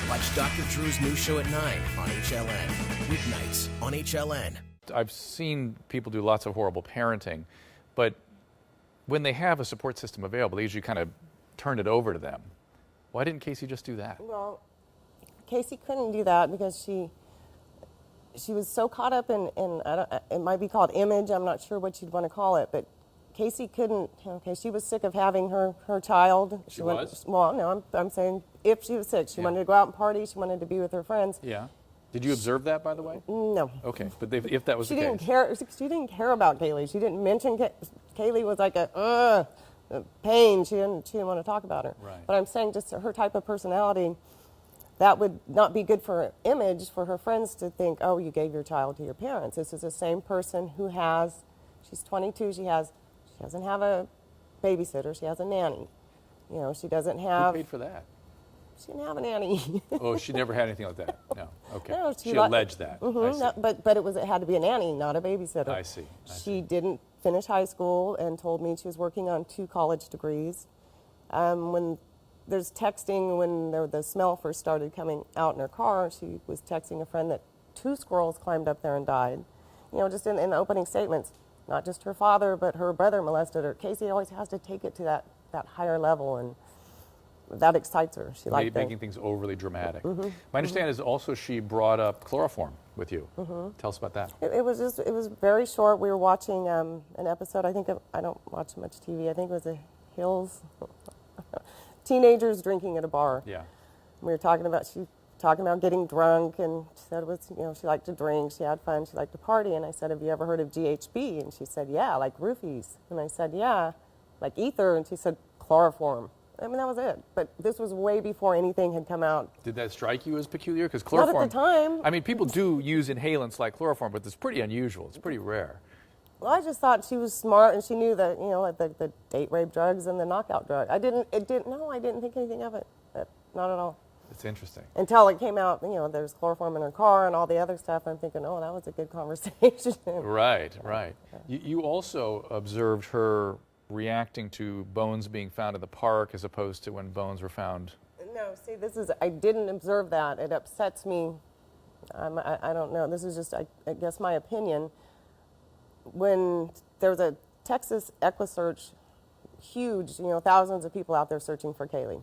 Watch Dr. Drew's new show at 9 on HLN. Weeknights on HLN. I've seen people do lots of horrible parenting, but when they have a support system available, they usually kind of turn it over to them. Why didn't Casey just do that? Well, Casey couldn't do that because she was so caught up in it might be called image, I'm not sure what you'd want to call it, but Casey couldn't, she was sick of having her child. She was? Well, no, I'm saying if she was sick. She wanted to go out and party, she wanted to be with her friends. Yeah. Did you observe that, by the way? No. Okay, but if that was the case. She didn't care about Kaylee. She didn't mention Kaylee was like a pain. She didn't want to talk about her. Right. But I'm saying just her type of personality, that would not be good for her image, for her friends to think, oh, you gave your child to your parents. This is the same person who she's 22, she doesn't have a babysitter, she has a nanny. She doesn't have... Who paid for that? She didn't have a nanny. Oh, she never had anything like that? No, okay. No, she alleged that. Mm-hmm, no, but it had to be a nanny, not a babysitter. I see. She didn't finish high school and told me she was working on 2 college degrees. When there's texting, when the smell first started coming out in her car, she was texting a friend that 2 squirrels climbed up there and died. Just in the opening statements, not just her father, but her brother molested her. Casey always has to take it to that higher level, and that excites her. She liked making things overly dramatic. Mm-hmm. My understanding is also she brought up chloroform with you. Mm-hmm. Tell us about that. It was very short. We were watching an episode. I don't watch much TV. I think it was a Hills. Teenagers drinking at a bar. Yeah. We were talking about getting drunk, and she said it was, she liked to drink, she had fun, she liked to party. And I said, have you ever heard of GHB? And she said, yeah, like roofies. And I said, yeah, like ether. And she said, chloroform. I mean, that was it. But this was way before anything had come out. Did that strike you as peculiar? Because chloroform... Not at the time. I mean, people do use inhalants like chloroform, but it's pretty unusual. It's pretty rare. Well, I just thought she was smart, and she knew that, like the date rape drugs and the knockout drug. I didn't think anything of it. Not at all. It's interesting. Until it came out, there's chloroform in her car and all the other stuff. I'm thinking, oh, that was a good conversation. Right. You also observed her reacting to bones being found in the park as opposed to when bones were found. No, see, I didn't observe that. It upsets me. I don't know. This is just, I guess, my opinion. When there was a Texas EquuSearch, huge, thousands of people out there searching for Kaylee.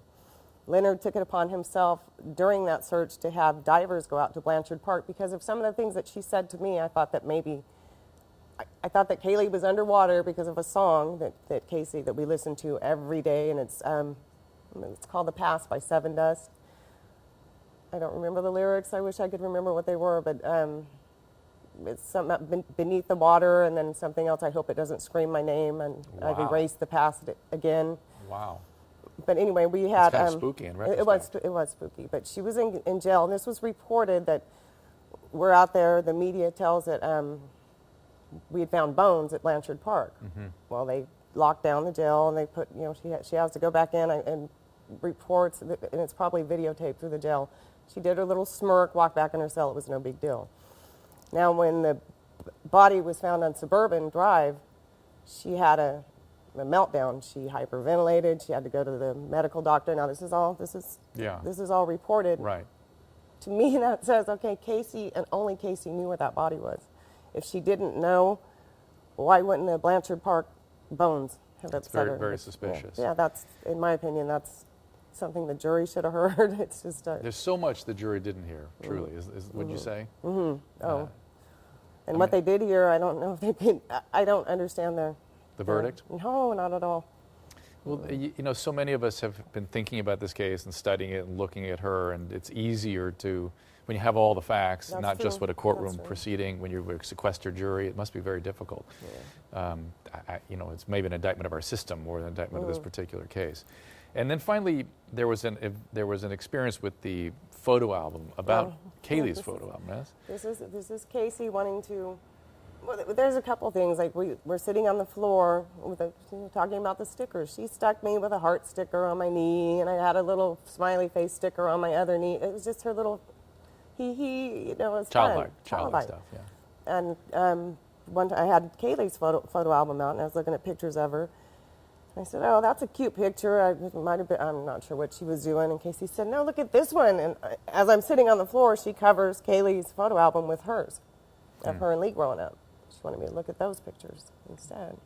Leonard took it upon himself during that search to have divers go out to Blanchard Park because of some of the things that she said to me. I thought that I thought that Kaylee was underwater because of a song that we listen to every day, and it's called "The Past" by Seven Dust. I don't remember the lyrics. I wish I could remember what they were, but it's something beneath the water, and then something else. I hope it doesn't scream my name, and wow. I've erased the past again. Wow. But anyway, we had... It's kind of spooky in retrospect. It was spooky. But she was in jail, and this was reported that we're out there, the media tells that we had found bones at Blanchard Park. Mm-hmm. Well, they locked down the jail, and they put, she has to go back in and reports, and it's probably videotaped through the jail. She did her little smirk, walked back in her cell. It was no big deal. Now, when the body was found on Suburban Drive, she had a meltdown. She hyperventilated. She had to go to the medical doctor. Now this is all reported. Right. To me, that says, okay, Casey and only Casey knew where that body was. If she didn't know, why wouldn't the Blanchard Park bones have That's upset very, her? very suspicious. Yeah, that's, in my opinion, that's something the jury should have heard. It's just there's so much the jury didn't hear. Truly, would you say? Mm-hmm. Oh. And what they did here, I don't know if I don't understand the verdict? No, not at all. Well, so many of us have been thinking about this case and studying it and looking at her, and it's easier to, when you have all the facts, That's not true. just what a courtroom proceeding, when you're a sequestered jury, it must be very difficult. Yeah. It's maybe an indictment of our system more than an indictment of this particular case. And then finally, there was an experience with the photo album about Kaylee's photo album. Yes? This is Casey wanting to. Well, there's a couple things. Like we're sitting on the floor with talking about the stickers. She stuck me with a heart sticker on my knee, and I had a little smiley face sticker on my other knee. It was just her little it was childlike fun. Stuff. Yeah. And one time I had Kaylee's photo album out, and I was looking at pictures of her. I said, oh, that's a cute picture. It might have been, I'm not sure what she was doing. And Casey said, no, look at this one. And as I'm sitting on the floor, she covers Kaylee's photo album with hers, of her and Lee growing up. She wanted me to look at those pictures instead.